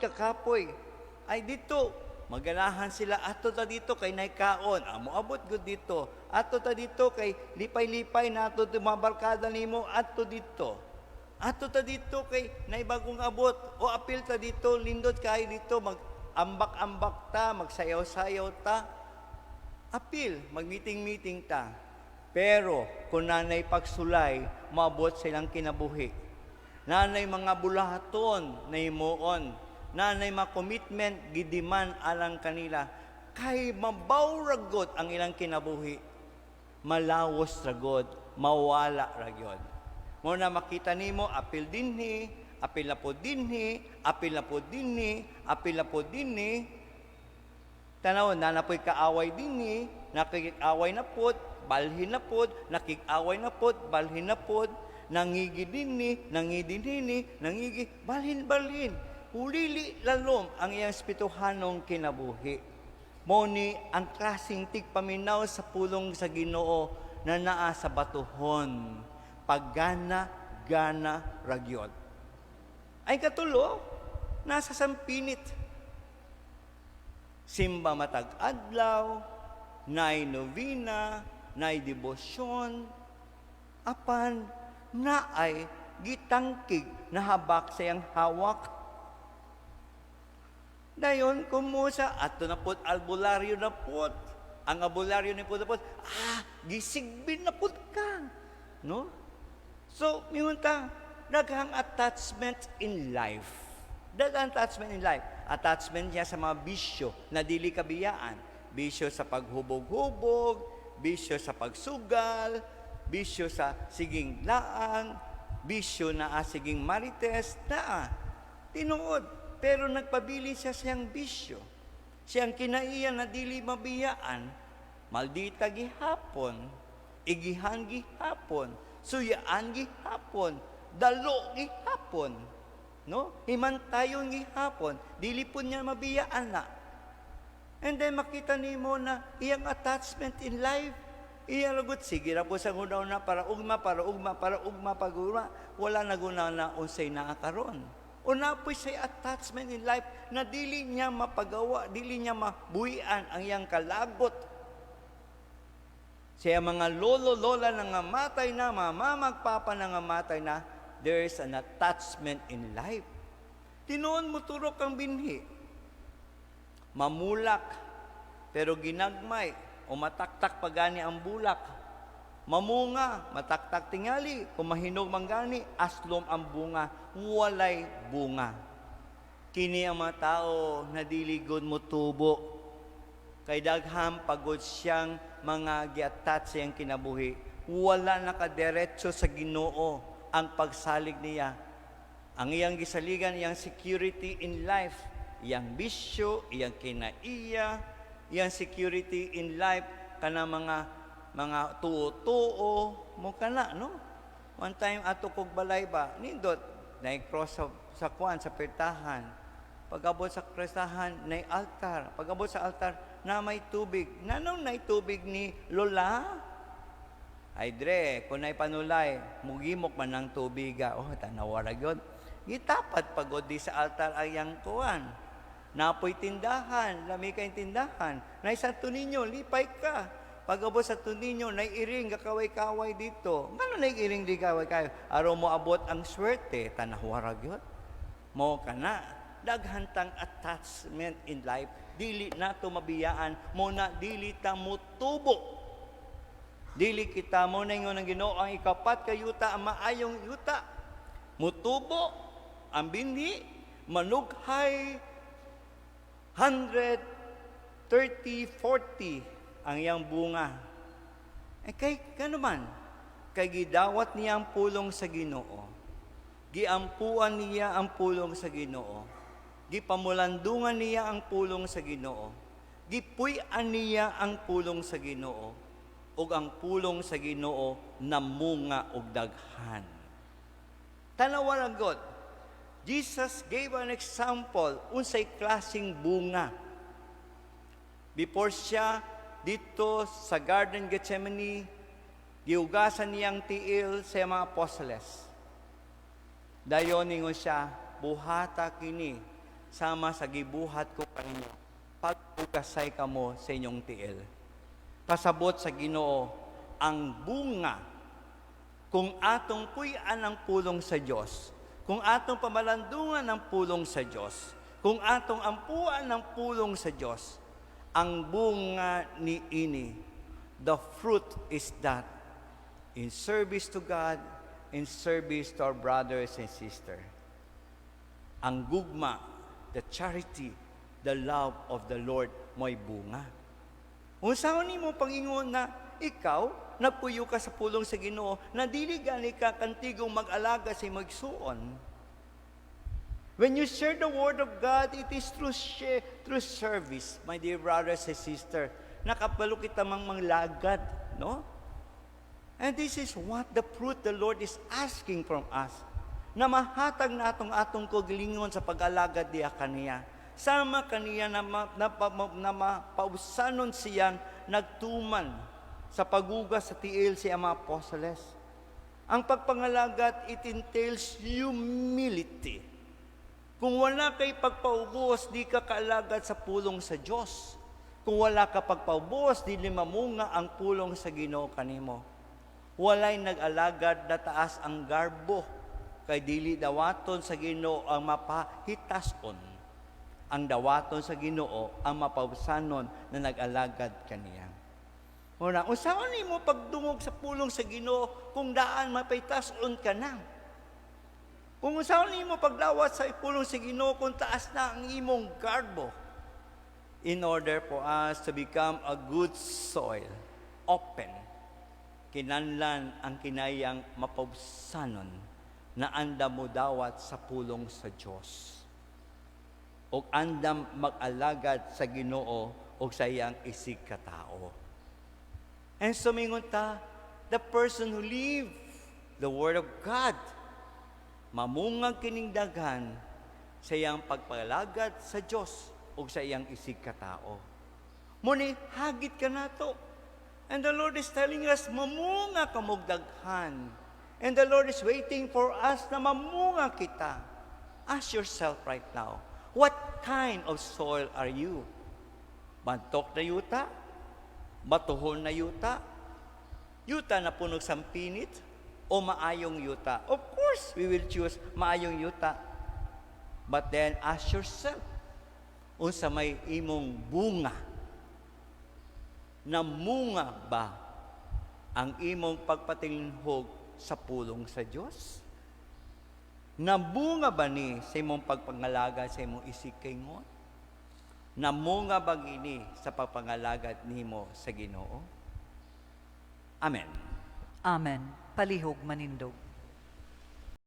kakapoy. Ay dito, maganahan sila, ato ta dito kay naikaon, amo abot gud dito. Ato ta dito kay lipay-lipay nato mga barkada nimo, ato dito. Ato ta dito kay naibagong abot, o apil ta dito, lindot kay dito, mag-ambak-ambak ta, magsayaw-sayaw ta. Apil, mag-meeting-meeting ta. Pero kung nanay pagsulay, maabot silang kinabuhi. Nanay mga bulahaton na imuon, nanay mga commitment, gidiman alang kanila, kay mabaw ragot ang ilang kinabuhi, malawos ragot, mawala ragot. Mo na makita nimo, apil dinhi, apil na po dinhi, apil na po dinhi, apil na po dinhi. Tanaw, nanapoy kaaway dinhi, nakikaway na po, balhin na po, nakikaway na po, balhin na po, nangigi dinhi, nangidi dinhi, nangigi, balhin-balhin. Hulili lalom ang iyang espirituhanong kinabuhi. Moni ang klaseng tigpaminaw sa pulong sa Ginoo na naa sa batuhon. Paggana-gana ragyod. Ay katulo, nasa sampinit. Simba matag adlaw, nay novena, nay debosyon, apan na ay gitangkig na habak sa iyang hawak. Dayon, kumusa, ato na po, albularyo na po. Ang albularyo na po, gisigbin na po ka. No? So, minunta, daghang attachment in life. Daghang attachment in life. Attachment niya sa mga bisyo na dili kabiyaan. Bisyo sa paghubog-hubog, bisyo sa pagsugal, bisyo sa siging laang, bisyo na siging marites, tinuod. Pero nagpabili siya siyang bisyo. Siyang kinaiyan na dili mabiyaan, maldita gihapon, igihan gihapon, suyaan gihapon, dalo gihapon, no? Himantayon gihapon, dili po niya mabiyaan na. And then makita nimo na iyang attachment in life, iyang lagot, sige ra po sa gunaw na para ugma, pag-ugma, wala na gunaw na unsay naakaron. O napoy say attachment in life na dili niya mapagawa, dili niya mabuhian ang iyang kalagot. Siya mga lolo-lola na ngamatay na, mamamagpapa na ngamatay na, there is an attachment in life. Tinuon mo turok ang binhi. Mamulak, pero ginagmay, o mataktak pagani ang bulak. Mamunga, mataktak tingali, kung mahinog manggani, aslom ang bunga, walay bunga. Kini ang mga tao na diligod mo tubo. Kay daghang pagod siyang mga giatat sa iyang kinabuhi. Wala nakaderecho sa Ginoo ang pagsalig niya. Ang iyang gisaligan, iyang security in life, iyang bisyo, iyang kinaiya, iyang security in life, kana mga tuo-tuo mo kana, no? One time ato kog balay ba, nindot, na-cross sa kuan, sa pertahan. Pag-abot sa krestahan, na altar. Pag-abot sa altar, na may tubig. Nanong na tubig ni Lola? Ay dre, kung na'y panulay, mugimok man ng tubiga. Oh, tanawarag yun. Gitapat pagod di sa altar ayang kuan. Napoy tindahan, lami kayong tindahan. Na isang tuninyo, lipay ka. Pag-abot sa tuninyo, naiiring, kakaway-kaway dito. Ngano naiiring di kaway-kaway? Araw mo abot ang swerte, tanawarag yun. Mo ka na. Daghantang attachment in life, dili na to mabiyaan, mo na dili ta mutubo. Dili kita mo na yung Ginoo ang ikapat kayuta, ang maayong yuta. Mutubo, ang binhi, manughay, 130, 40, ang iyang bunga. Kay kanuman, kay gidawat niya ang pulong sa Ginoo. Giampuan niya ang pulong sa Ginoo. Gipamulandungan niya ang pulong sa Ginoo. Gipuy-an niya ang pulong sa Ginoo. Ug ang pulong sa Ginoo namunga og daghan. Tanawan God, Jesus gave an example unsay klaseng bunga. Before siya dito sa Garden Gethsemane, giugasan niyang tiil sa mga apostoles. Dayon ningon siya, buhata kini, sama sa gibuhat ko kaninyo, pagpugasay kamo sa inyong tiil. Pasabot sa Ginoo, ang bunga, kung atong puy-an ang pulong sa Diyos, kung atong pamalandungan ang pulong sa Diyos, kung atong ampuan ng pulong sa Diyos, ang bunga ni ini, the fruit is that in service to God, in service to our brothers and sisters. Ang gugma, the charity, the love of the Lord mo'y bunga. Unsaon nimo pangingon na ikaw nagpuyo ka sa pulong sa Ginoo na dili gani ka kantigong mag-alaga sa magsuon. When you share the word of God, it is through service, my dear brothers and sisters. Nakapalo kita mang manglagad, no? And this is what the fruit the Lord is asking from us. Na mahatag na atong kagalingon sa pag-alagad diya kaniya. Sama kaniya na mapausanon siyang nagtuman sa pagugas sa tiil si mga apostoles. Ang pagpangalagad, it entails humility. Kung wala kay pagpaubos, di ka kaalagad sa pulong sa Diyos. Kung wala ka pagpaubos, di limamunga ang pulong sa Ginoo kanimo. Walay nag-alagad na taas ang garbo, kay dili dawaton sa Ginoo ang mapahitason. Ang dawaton sa Ginoo ang mapausanon na nag-alagad kaniya. Una, unsaon nimo pagdungog sa pulong sa Ginoo kung daan mapahitason ka na? Kung unsaon nimo pagdawat sa pulong sa Ginoo kung taas na ang imong garbo? In order for us to become a good soil, open, kinanlan ang kinayang mapausanon na andam mo dawat sa pulong sa Diyos. O andam mag-alagad sa Ginoo o sa iyang isig katao. And sumingon ta, the person who live the Word of God, mamungag kining daghan sa iyang pagpalagad sa Diyos o sa iyang isig katao. Muni, hagit ka na to. And the Lord is telling us, mamunga ka mong daghan. And the Lord is waiting for us na mamunga kita. Ask yourself right now, what kind of soil are you? Bantok na yuta? Batuhol na yuta? Yuta na punog sampinit? O maayong yuta? Of course, we will choose maayong yuta. But then, ask yourself, unsa may imong bunga? Namunga ba ang imong pagpatinghog sa pulong sa Diyos? Namunga ba ni sa imong pagpangalaga sa imong isikingon? Namunga ba gini sa pagpangalagad nimo sa Ginoo? Amen. Amen. Palihog manindog.